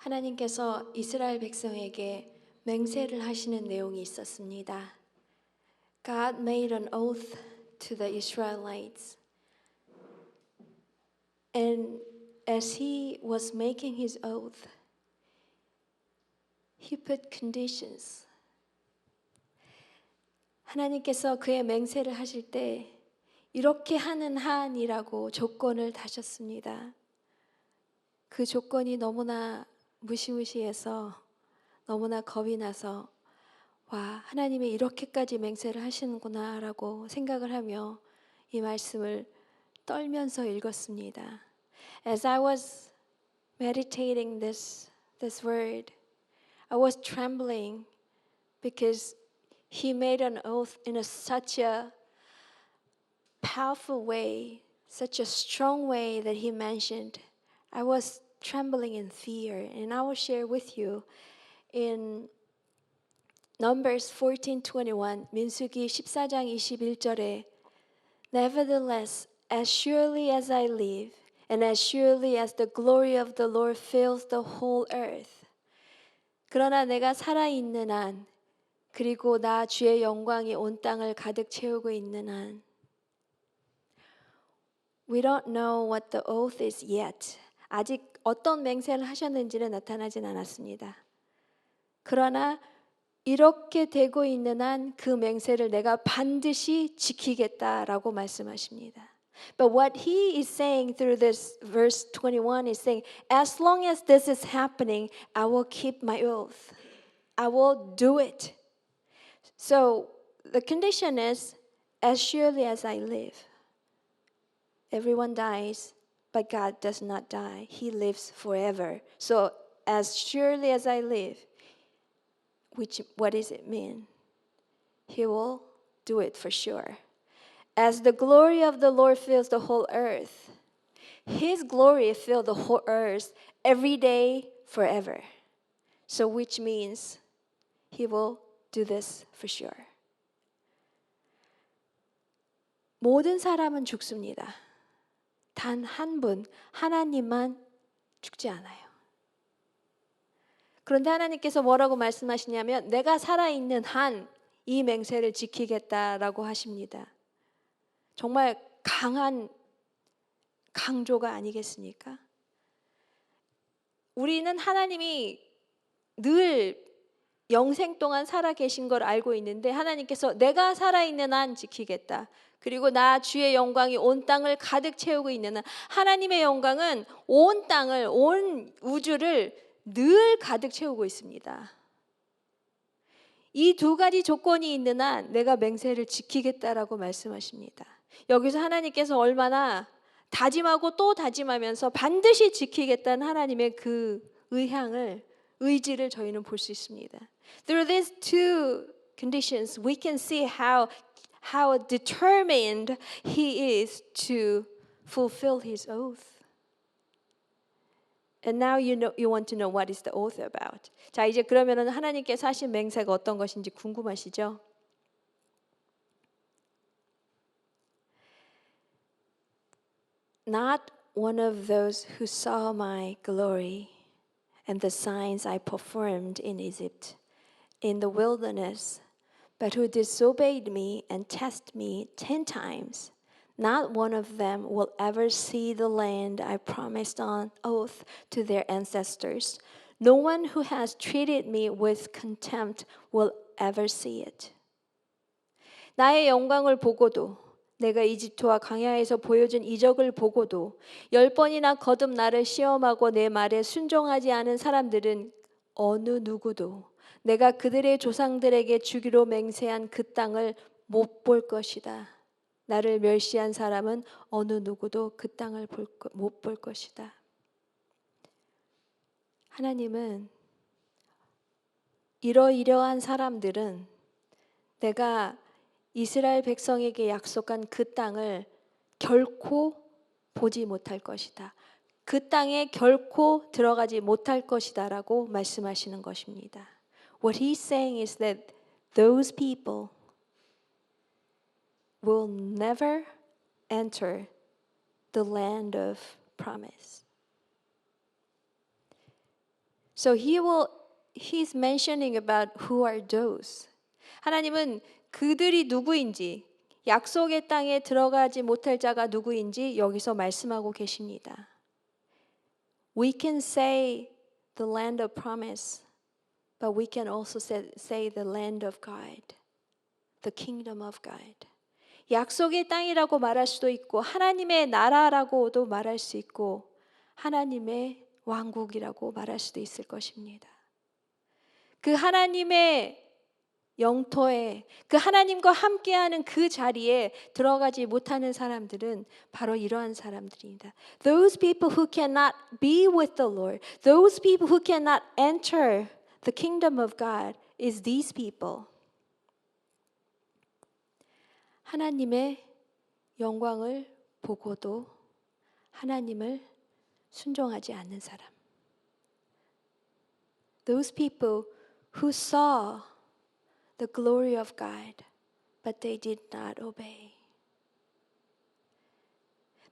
하나님께서 이스라엘 백성에게 맹세를 하시는 내용이 있었습니다. God made an oath to the Israelites. And as he was making his oath, he put conditions. 하나님께서 그의 맹세를 하실 때 이렇게 하는 한이라고 조건을 다셨습니다. 그 조건이 너무나 무시무시해서 너무나 겁이 나서 와, 하나님이 이렇게까지 맹세를 하시는구나 라고 생각을 하며 이 말씀을 떨면서 읽었습니다. As I was meditating this word, I was trembling because he made an oath in such a powerful way, such a strong way that he mentioned. I was trembling in fear, and I will share with you in Numbers 14:21, 민수기 14장 21절에 Nevertheless, as surely as I live, and as surely as the glory of the Lord fills the whole earth. 그러나 내가 살아있는 한, 그리고 나 주의 영광이 온 땅을 가득 채우고 있는 한. We don't know what the oath is yet. 아직 어떤 맹세를 하셨는지는 나타나진 않았습니다. 그러나 이렇게 되고 있는 한 그 맹세를 내가 반드시 지키겠다라고 말씀하십니다. But what he is saying through this verse 21 is saying, as long as this is happening, I will keep my oath. I will do it. So the condition is, as surely as I live. Everyone dies, but God does not die. He lives forever. So as surely as I live, what does it mean? He will do it for sure. As the glory of the Lord fills the whole earth, His glory fills the whole earth every day, forever. So which means He will do this for sure. 모든 사람은 죽습니다. 단 한 분, 하나님만 죽지 않아요. 그런데 하나님께서 뭐라고 말씀하시냐면 내가 살아있는 한 이 맹세를 지키겠다라고 하십니다. 정말 강한 강조가 아니겠습니까? 우리는 하나님이 늘 영생 동안 살아 계신 걸 알고 있는데 하나님께서 내가 살아있는 한 지키겠다. 그리고 나 주의 영광이 온 땅을 가득 채우고 있는 한 하나님의 영광은 온 땅을 온 우주를 늘 가득 채우고 있습니다. 이 두 가지 조건이 있는 한 내가 맹세를 지키겠다라고 말씀하십니다. 여기서 하나님께서 얼마나 다짐하고 또 다짐하면서 반드시 지키겠다는 하나님의 그 의지를 저희는 볼 수 있습니다. Through these two conditions, we can see how determined he is to fulfill his oath. And now you want to know what is the oath about. 자, 이제 그러면은 하나님께서 하신 맹세가 어떤 것인지 궁금하시죠? Not one of those who saw my glory and the signs I performed in Egypt, in the wilderness, but who disobeyed me and tested me 10 times. Not one of them will ever see the land I promised on oath to their ancestors. No one who has treated me with contempt will ever see it. 나의 영광을 보고도 내가 이집트와 광야에서 보여준 이적을 보고도 10번이나 거듭 나를 시험하고 내 말에 순종하지 않은 사람들은 어느 누구도 내가 그들의 조상들에게 주기로 맹세한 그 땅을 못 볼 것이다. 나를 멸시한 사람은 어느 누구도 그 땅을 못 볼 것이다. 하나님은 이러이러한 사람들은 내가 이스라엘 백성에게 약속한 그 땅을 결코 보지 못할 것이다. 그 땅에 결코 들어가지 못할 것이다라고 말씀하시는 것입니다. What he's saying is that those people will never enter the land of promise. So he's mentioning about who are those. 하나님은 그들이 누구인지, 약속의 땅에 들어가지 못할 자가 누구인지 여기서 말씀하고 계십니다. We can say the land of promise, but we can also say the land of God, the kingdom of God. 약속의 땅이라고 말할 수도 있고 하나님의 나라라고도 말할 수 있고 하나님의 왕국이라고 말할 수도 있을 것입니다. 그 하나님의 영토에 그 하나님과 함께하는 그 자리에 들어가지 못하는 사람들은 바로 이러한 사람들입니다. Those people who cannot be with the Lord, those people who cannot enter the kingdom of God is these people. 하나님의 영광을 보고도 하나님을 순종하지 않는 사람. Those people who saw the glory of God, but they did not obey.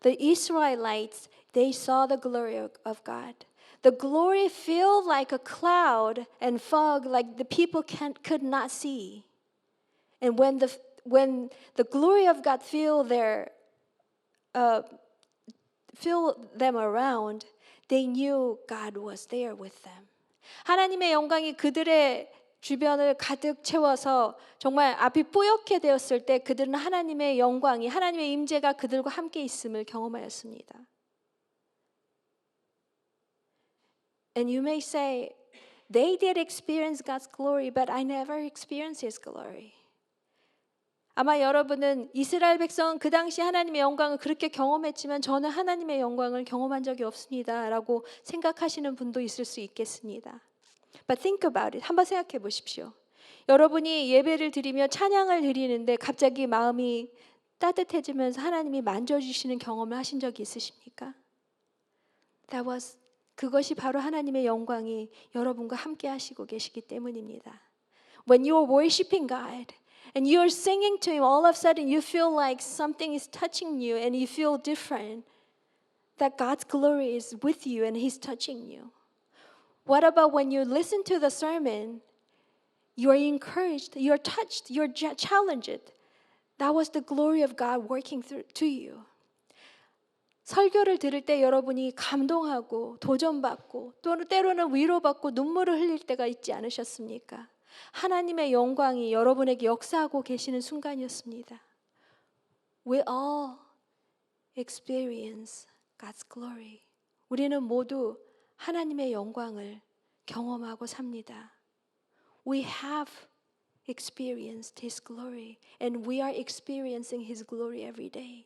The Israelites, they saw the glory of God. The glory filled like a cloud and fog, like the people could not see. And when the glory of God filled them around, they knew God was there with them. 하나님의 영광이 그들의 주변을 가득 채워서 정말 앞이 뿌옇게 되었을 때 그들은 하나님의 영광이 하나님의 임재가 그들과 함께 있음을 경험하였습니다. And you may say, they did experience God's glory, but I never experienced His glory. 아마 여러분은 이스라엘 백성은 그 당시 하나님의 영광을 그렇게 경험했지만 저는 하나님의 영광을 경험한 적이 없습니다 라고 생각하시는 분도 있을 수 있겠습니다. But think about it. 한번 생각해 보십시오. 여러분이 예배를 드리며 찬양을 드리는데 갑자기 마음이 따뜻해지면서 하나님이 만져주시는 경험을 하신 적이 있으십니까? 그것이 바로 하나님의 영광이 여러분과 함께 하시고 계시기 때문입니다. When you are worshiping God and you are singing to Him, all of a sudden you feel like something is touching you and you feel different. That God's glory is with you and He's touching you. What about when you listen to the sermon, you are encouraged, you are touched, you are challenged. That was the glory of God working to you. 설교를 들을 때 여러분이 감동하고 도전받고 또는 때로는 위로받고 눈물을 흘릴 때가 있지 않으셨습니까? 하나님의 영광이 여러분에게 역사하고 계시는 순간이었습니다. We all experience God's glory. 우리는 모두 하나님의 영광을 경험하고 삽니다. We have experienced His glory and we are experiencing His glory every day.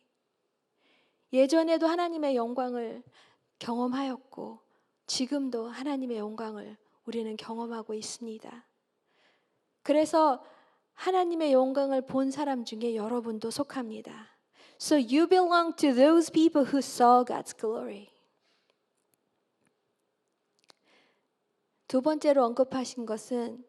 예전에도 하나님의 영광을 경험하였고 지금도 하나님의 영광을 우리는 경험하고 있습니다. 그래서 하나님의 영광을 본 사람 중에 여러분도 속합니다. So you belong to those people who saw God's glory. 두 번째로 언급하신 것은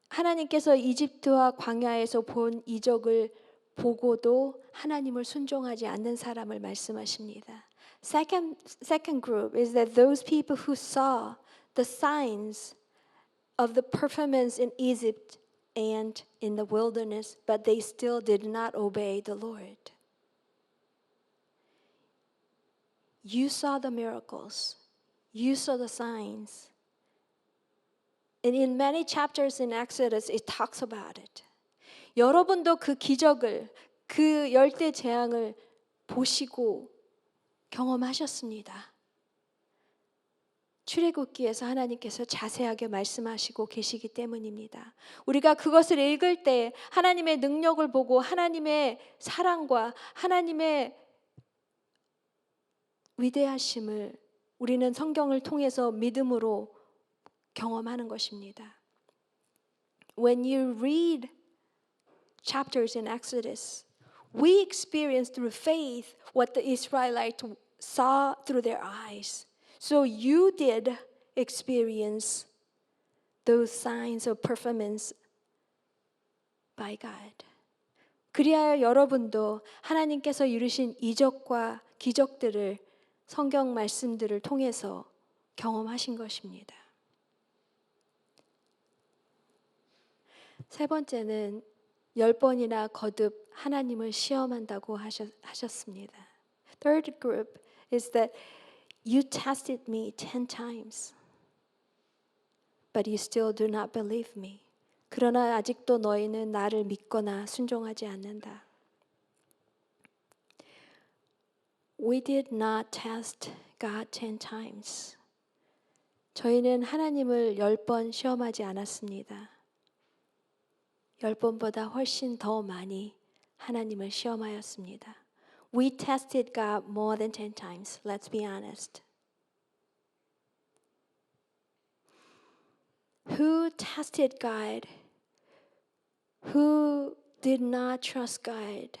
하나님께서 이집트와 광야에서 본 이적을 보고도 하나님을 순종하지 않는 사람을 말씀하십니다. Second group is that those people who saw the signs of the performance in Egypt and in the wilderness, but they still did not obey the Lord. You saw the miracles. You saw the signs. And in many chapters in Exodus, it talks about it. 여러분도 그 기적을, 그 열대 재앙을 보시고 경험하셨습니다. 출애굽기에서 하나님께서 자세하게 말씀하시고 계시기 때문입니다. 우리가 그것을 읽을 때 하나님의 능력을 보고 하나님의 사랑과 하나님의 위대하심을 우리는 성경을 통해서 믿음으로 경험하는 것입니다. When you read chapters in Exodus, we experience through faith what the Israelites saw through their eyes. So you did experience those signs of performance by God. 그리하여 여러분도 하나님께서 이루신 이적과 기적들을 성경 말씀들을 통해서 경험하신 것입니다. 세 번째는 10번이나 거듭 하나님을 시험한다고 하셨습니다. Third group is that you tested me 10 times, but you still do not believe me. 그러나 아직도 너희는 나를 믿거나 순종하지 않는다. We did not test God 10 times. 저희는 하나님을 10번 시험하지 않았습니다. 10번보다 훨씬 더 많이 하나님을 시험하였습니다. We tested God more than 10 times. Let's be honest. Who tested God? Who did not trust God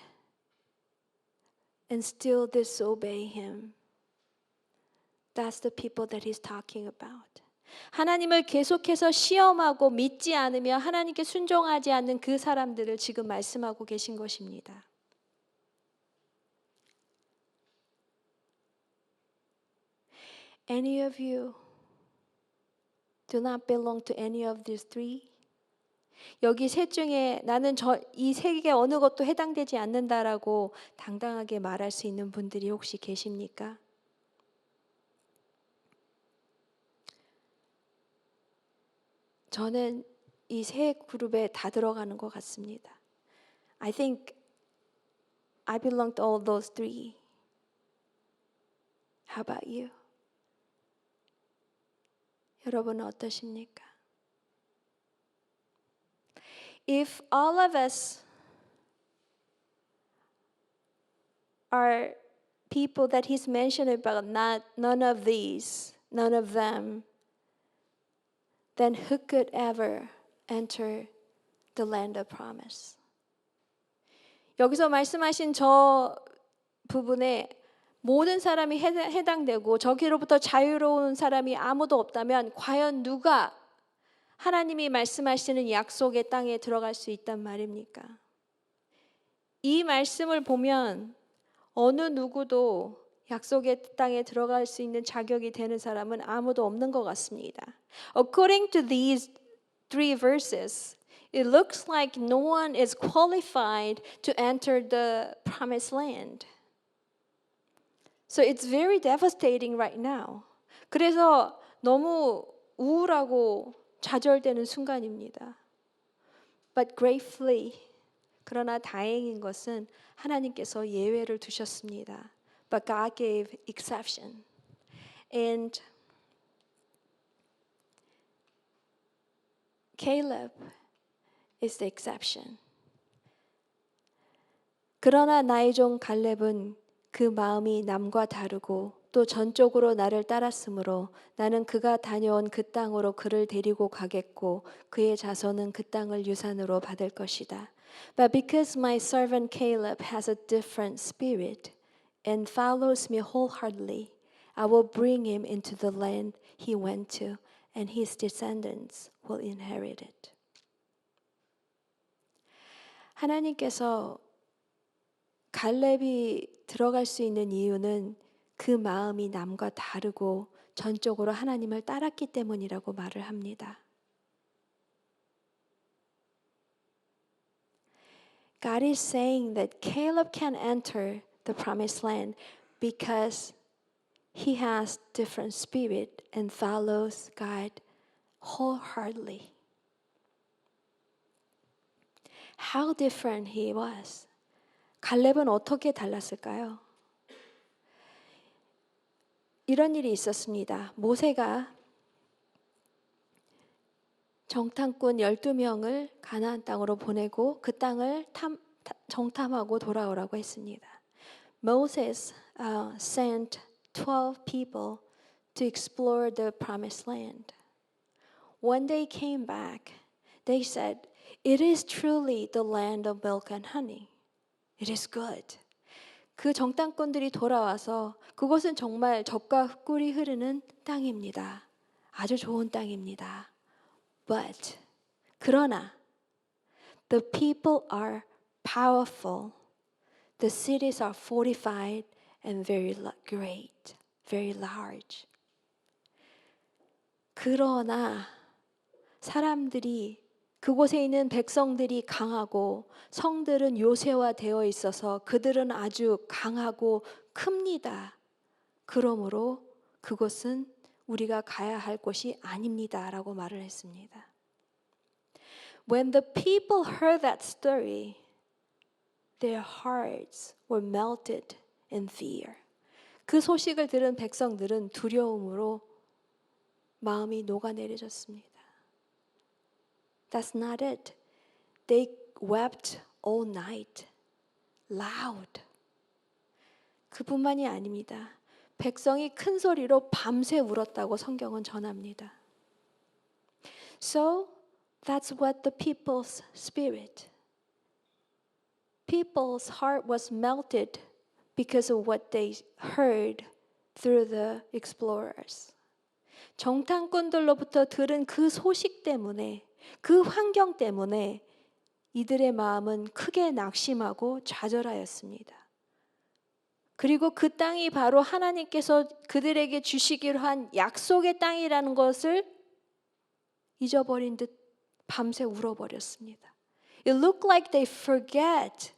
and still disobey Him? That's the people that He's talking about. 하나님을 계속해서 시험하고 믿지 않으며 하나님께 순종하지 않는 그 사람들을 지금 말씀하고 계신 것입니다. Any of you do not belong to any of these three? 여기 셋 중에 나는 이 세 개 어느 것도 해당되지 않는다라고 당당하게 말할 수 있는 분들이 혹시 계십니까? 저는 이 세 그룹에 다 들어가는 것 같습니다. I think I belong to all those three. How about you? 여러분은 어떠십니까? If all of us are people that He's mentioned about, none of these, none of them, then who could ever enter the land of promise? 여기서 말씀하신 저 부분에 모든 사람이 해당되고 저기로부터 자유로운 사람이 아무도 없다면 과연 누가 하나님이 말씀하시는 약속의 땅에 들어갈 수 있단 말입니까? 이 말씀을 보면 어느 누구도 약속의 땅에 들어갈 수 있는 자격이 되는 사람은 아무도 없는 것 같습니다. According to these three verses, it looks like no one is qualified to enter the promised land. So it's very devastating right now. 그래서 너무 우울하고 좌절되는 순간입니다. But gratefully, 그러나 다행인 것은 하나님께서 예외를 두셨습니다. But God gave exception. And Caleb is the exception. 그러나 나의 종 갈렙은 그 마음이 남과 다르고 또 전적으로 나를 따랐으므로 나는 그가 다녀온 그 땅으로 그를 데리고 가겠고 그의 자손은 그 땅을 유산으로 받을 것이다. But because my servant Caleb has a different spirit and follows me wholeheartedly, I will bring him into the land he went to, and his descendants will inherit it. 하나님께서 갈렙이 들어갈 수 있는 이유는 그 마음이 남과 다르고 전적으로 하나님을 따랐기 때문이라고 말을 합니다. God is saying that Caleb can enter the promised land because he has different spirit and follows God wholeheartedly. How different he was. 갈렙은 어떻게 달랐을까요? 이런 일이 있었습니다. 모세가 정탐꾼 12명을 가나안 땅으로 보내고 그 땅을 정탐하고 돌아오라고 했습니다. Moses sent 12 people to explore the promised land. When they came back, they said, "It is truly the land of milk and honey. It is good." 그 정탐꾼들이 돌아와서 그것은 정말 젖과 꿀이 흐르는 땅입니다. 아주 좋은 땅입니다. But 그러나 the people are powerful. The cities are fortified and very great, very large. 그러나 사람들이 그곳에 있는 백성들이 강하고 성들은 요새화되어 있어서 그들은 아주 강하고 큽니다. 그러므로 그곳은 우리가 가야 할 곳이 아닙니다라고 말을 했습니다. When the people heard that story, their hearts were melted in fear. 그 소식을 들은 백성들은 두려움으로 마음이 녹아내려졌습니다. That's not it. They wept all night, loud. 그뿐만이 아닙니다. 백성이 큰 소리로 밤새 울었다고 성경은 전합니다. So that's what the people's spirit. People's heart was melted because of what they heard through the explorers. 정탐꾼들로부터 들은 그 소식 때문에, 그 환경 때문에 이들의 마음은 크게 낙심하고 좌절하였습니다. 그리고 그 땅이 바로 하나님께서 그들에게 주시기로 한 약속의 땅이라는 것을 잊어버린 듯 밤새 울어버렸습니다. It looked like they forget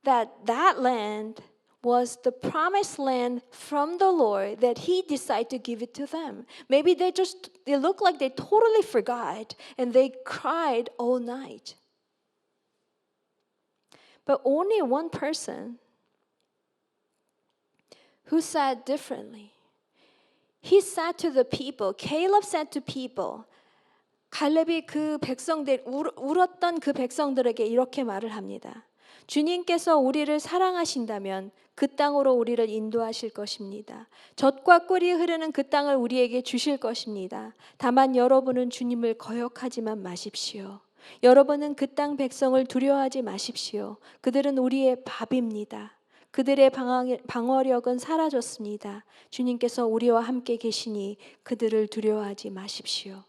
that that land was the promised land from the Lord that He decided to give it to them. Maybe it looked like they totally forgot and they cried all night. But only one person who said differently. He said to the people, Caleb said to people, 갈렙이 그 백성들, 울었던 그 백성들에게 이렇게 말을 합니다. 주님께서 우리를 사랑하신다면 그 땅으로 우리를 인도하실 것입니다. 젖과 꿀이 흐르는 그 땅을 우리에게 주실 것입니다. 다만 여러분은 주님을 거역하지만 마십시오. 여러분은 그 땅 백성을 두려워하지 마십시오. 그들은 우리의 밥입니다. 그들의 방어력은 사라졌습니다. 주님께서 우리와 함께 계시니 그들을 두려워하지 마십시오.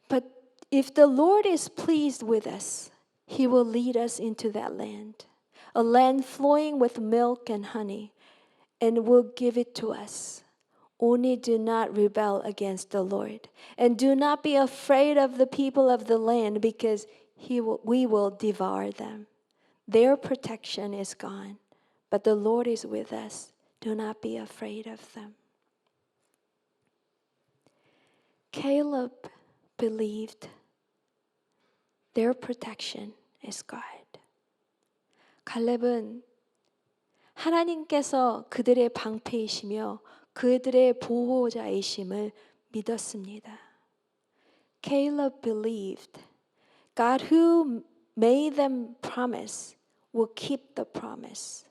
But if the Lord is pleased with us, He will lead us into that land, a land flowing with milk and honey, and will give it to us. Only do not rebel against the Lord, and do not be afraid of the people of the land, because we will devour them. Their protection is gone, but the Lord is with us. Do not be afraid of them. Caleb believed their protection is God. 갈렙은 하나님께서 그들의 방패이시며 그들의 보호자이심을 믿었습니다. Caleb believed God who made them promise will keep the promise.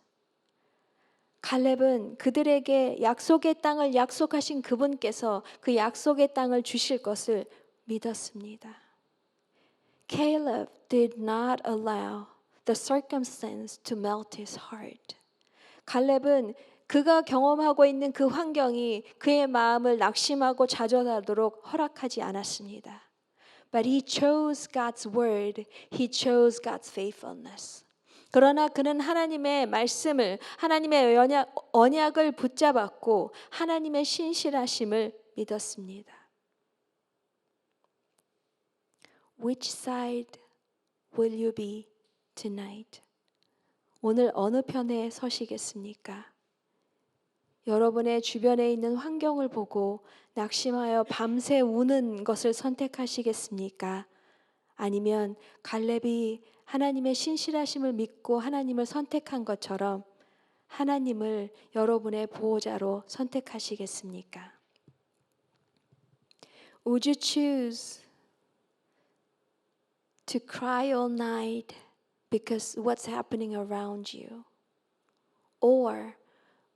갈렙은 그들에게 약속의 땅을 약속하신 그분께서 그 약속의 땅을 주실 것을 믿었습니다. Caleb did not allow the circumstance to melt his heart. 갈렙은 그가 경험하고 있는 그 환경이 그의 마음을 낙심하고 좌절하도록 허락하지 않았습니다. But he chose God's word. He chose God's faithfulness. 그러나 그는 하나님의 말씀을, 하나님의 언약을 붙잡았고 하나님의 신실하심을 믿었습니다. Which side will you be tonight? 오늘 어느 편에 서시겠습니까? 여러분의 주변에 있는 환경을 보고 낙심하여 밤새 우는 것을 선택하시겠습니까? 아니면 갈렙이 하나님의 신실하심을 믿고 하나님을 선택한 것처럼 하나님을 여러분의 보호자로 선택하시겠습니까? Would you choose to cry all night because what's happening around you? Or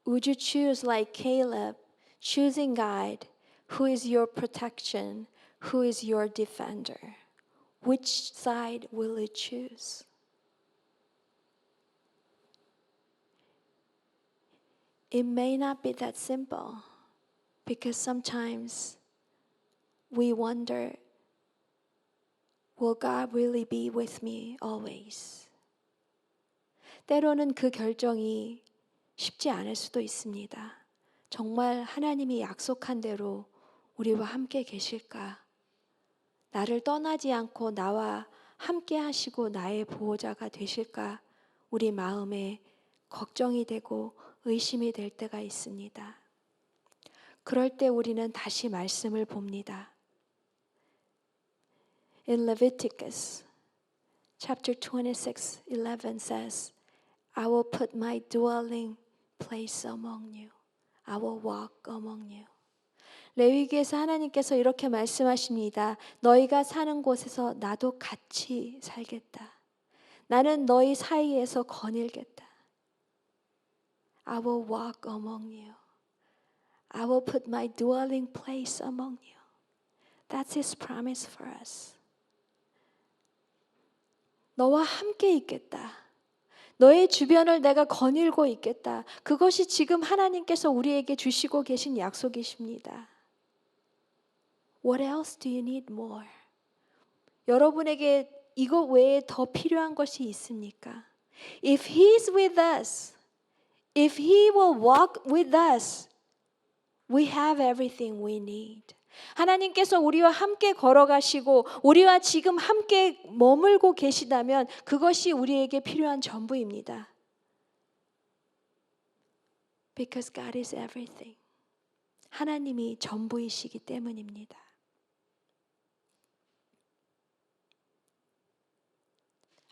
would you choose like Caleb, choosing God, who is your protection, who is your defender? Which side will you choose? It may not be that simple because sometimes we wonder, will God really be with me always? 때로는 그 결정이 쉽지 않을 수도 있습니다. 정말 하나님이 약속한 대로 우리와 함께 계실까? 나를 떠나지 않고 나와 함께 하시고 나의 보호자가 되실까? 우리 마음에 걱정이 되고 의심이 될 때가 있습니다. 그럴 때 우리는 다시 말씀을 봅니다. In Leviticus chapter 26:11 says, I will put my dwelling place among you. I will walk among you. 레위기에서 하나님께서 이렇게 말씀하십니다. 너희가 사는 곳에서 나도 같이 살겠다. 나는 너희 사이에서 거닐겠다. I will walk among you. I will put my dwelling place among you. That's His promise for us. 너와 함께 있겠다. 너의 주변을 내가 거닐고 있겠다. 그것이 지금 하나님께서 우리에게 주시고 계신 약속이십니다. What else do you need more? 여러분에게 이것 외에 더 필요한 것이 있습니까? If He's with us, if He will walk with us, we have everything we need. 하나님께서 우리와 함께 걸어가시고 우리와 지금 함께 머물고 계시다면 그것이 우리에게 필요한 전부입니다. Because God is everything. 하나님이 전부이시기 때문입니다.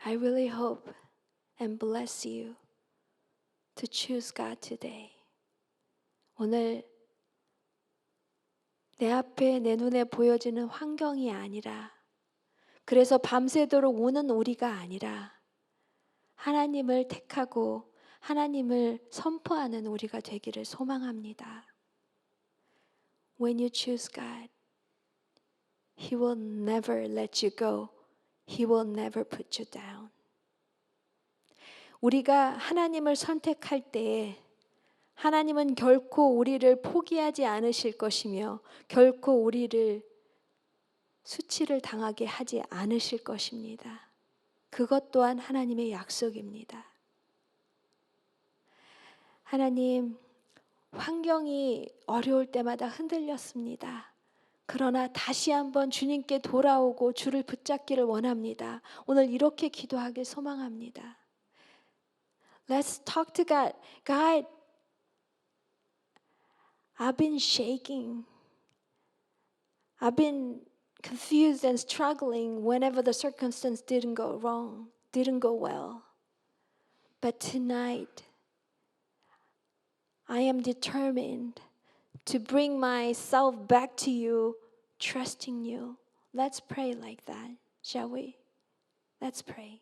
I really hope and bless you to choose God today. 오늘 내 앞에 내 눈에 보여지는 환경이 아니라 그래서 밤새도록 우는 우리가 아니라 하나님을 택하고 하나님을 선포하는 우리가 되기를 소망합니다. When you choose God, He will never let you go. He will never put you down. 우리가 하나님을 선택할 때에 하나님은 결코 우리를 포기하지 않으실 것이며 결코 우리를 수치를 당하게 하지 않으실 것입니다. 그것 또한 하나님의 약속입니다. 하나님, 환경이 어려울 때마다 흔들렸습니다. 그러나 다시 한번 주님께 돌아오고 주를 붙잡기를 원합니다. 오늘 이렇게 기도하길 소망합니다. Let's talk to God. God, I've been shaking. I've been confused and struggling whenever the circumstance didn't go wrong, didn't go well. But tonight, I am determined to bring myself back to you, trusting you. Let's pray like that, shall we? Let's pray.